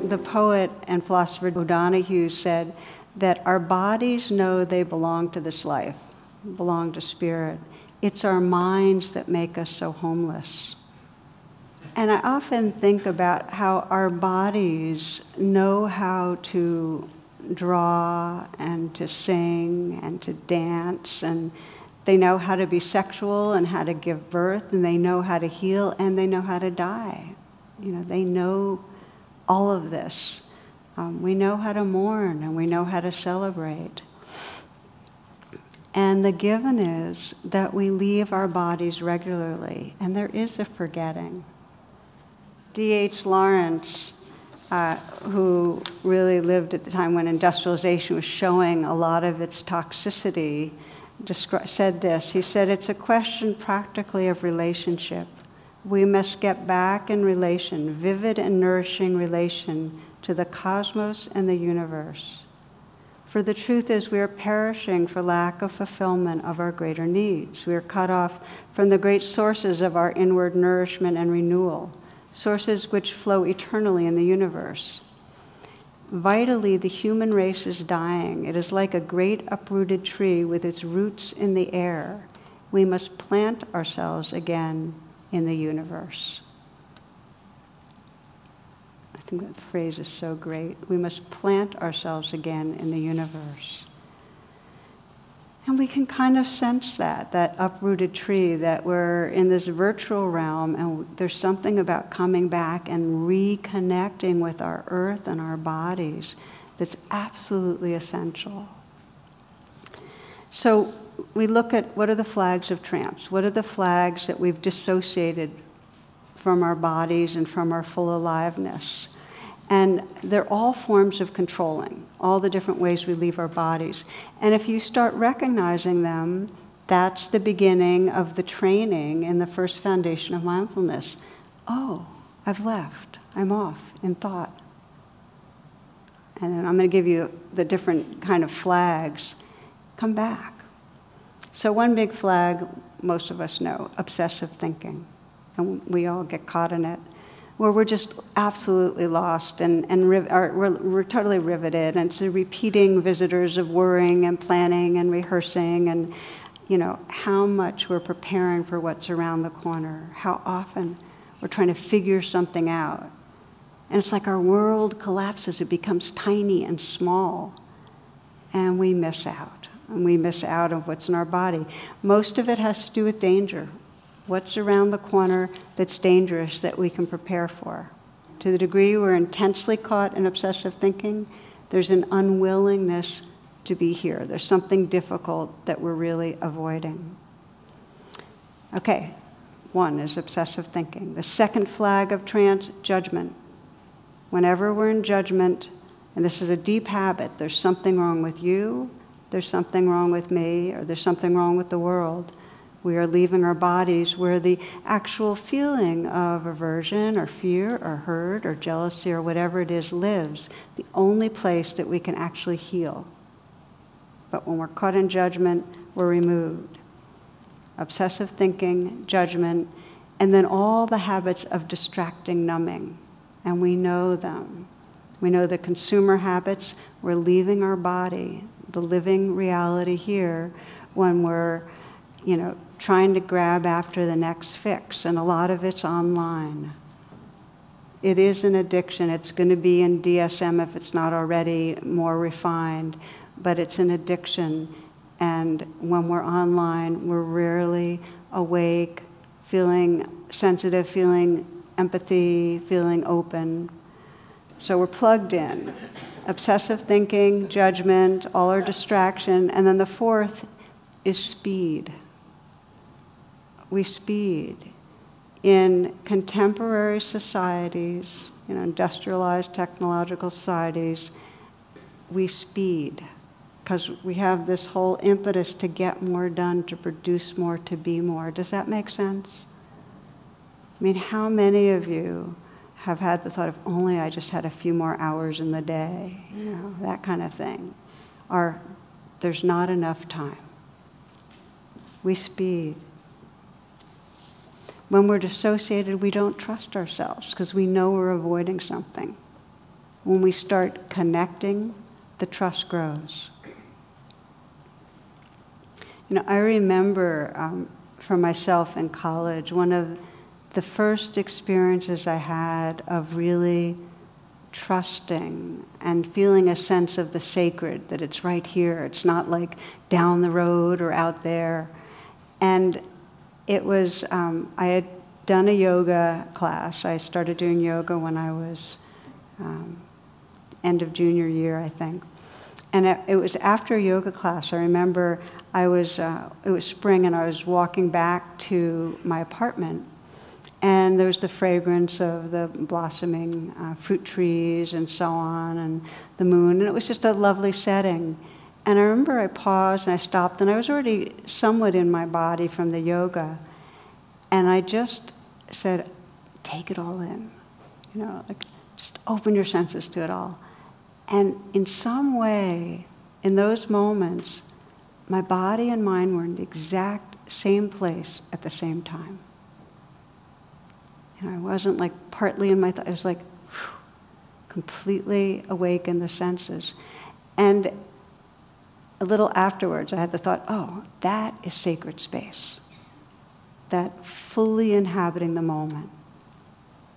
the poet and philosopher O'Donoghue said that our bodies know they belong to this life, belong to spirit. It's our minds that make us so homeless. And I often think about how our bodies know how to draw and to sing and to dance, and they know how to be sexual and how to give birth, and they know how to heal, and they know how to die. You know, they know all of this. We know how to mourn, and we know how to celebrate. And the given is that we leave our bodies regularly, and there is a forgetting. D.H. Lawrence, who really lived at the time when industrialization was showing a lot of its toxicity, said this. He said, "It's a question practically of relationship. We must get back in relation, vivid and nourishing relation, to the cosmos and the universe. For the truth is we are perishing for lack of fulfillment of our greater needs. We are cut off from the great sources of our inward nourishment and renewal, sources which flow eternally in the universe. Vitally, the human race is dying. It is like a great uprooted tree with its roots in the air. We must plant ourselves again in the universe." I think that phrase is so great. We must plant ourselves again in the universe. And we can kind of sense that uprooted tree, that we're in this virtual realm, and there's something about coming back and reconnecting with our earth and our bodies that's absolutely essential. So we look at what are the flags of trance? What are the flags that we've dissociated from our bodies and from our full aliveness? And they're all forms of controlling, all the different ways we leave our bodies. And if you start recognizing them, that's the beginning of the training in the first foundation of mindfulness. Oh, I've left. I'm off in thought. And then I'm going to give you the different kind of flags. Come back. So one big flag, most of us know, obsessive thinking. And we all get caught in it, where we're just absolutely lost and we're totally riveted, and it's the repeating visitors of worrying and planning and rehearsing, and you know how much we're preparing for what's around the corner, how often we're trying to figure something out. And it's like our world collapses, it becomes tiny and small, and we miss out. And we miss out on what's in our body. Most of it has to do with danger. What's around the corner that's dangerous that we can prepare for? To the degree we're intensely caught in obsessive thinking, there's an unwillingness to be here. There's something difficult that we're really avoiding. Okay, one is obsessive thinking. The second flag of trance, judgment. Whenever we're in judgment, and this is a deep habit, there's something wrong with you, there's something wrong with me, or there's something wrong with the world. We are leaving our bodies where the actual feeling of aversion or fear or hurt or jealousy or whatever it is lives, the only place that we can actually heal. But when we're caught in judgment, we're removed. Obsessive thinking, judgment, and then all the habits of distracting numbing. And we know them. We know the consumer habits. We're leaving our body, the living reality here, when we're, trying to grab after the next fix, and a lot of it's online. It is an addiction. It's going to be in DSM if it's not already more refined, but it's an addiction. And when we're online, we're rarely awake, feeling sensitive, feeling empathy, feeling open. So we're plugged in. Obsessive thinking, judgment, all our distraction, and then the fourth is speed. We speed. In contemporary societies, industrialized technological societies, we speed because we have this whole impetus to get more done, to produce more, to be more. Does that make sense? I mean, how many of you have had the thought of, only I just had a few more hours in the day, that kind of thing, or there's not enough time. We speed. When we're dissociated, we don't trust ourselves because we know we're avoiding something. when we start connecting, the trust grows. I remember for myself in college, one of the first experiences I had of really trusting and feeling a sense of the sacred, that it's right here, it's not like down the road or out there. And it was, I had done a yoga class. I started doing yoga when I was end of junior year, I think. And it was after a yoga class. I remember it was spring, and I was walking back to my apartment, and there was the fragrance of the blossoming fruit trees and so on, and the moon, and it was just a lovely setting. And I remember I paused and I stopped, and I was already somewhat in my body from the yoga, and I just said, take it all in, like just open your senses to it all. And in some way, in those moments, my body and mind were in the exact same place at the same time. I wasn't like partly in my thought, I was like completely awake in the senses. And a little afterwards, I had the thought, oh, that is sacred space. That fully inhabiting the moment.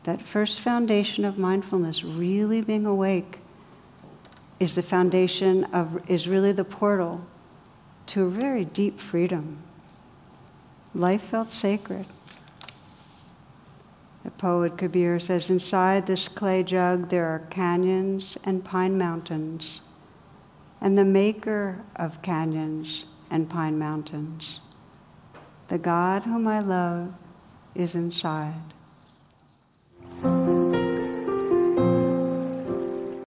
That first foundation of mindfulness, really being awake, is the foundation is really the portal to a very deep freedom. Life felt sacred. The poet Kabir says, inside this clay jug there are canyons and pine mountains, and the maker of canyons and pine mountains, the God whom I love, is inside.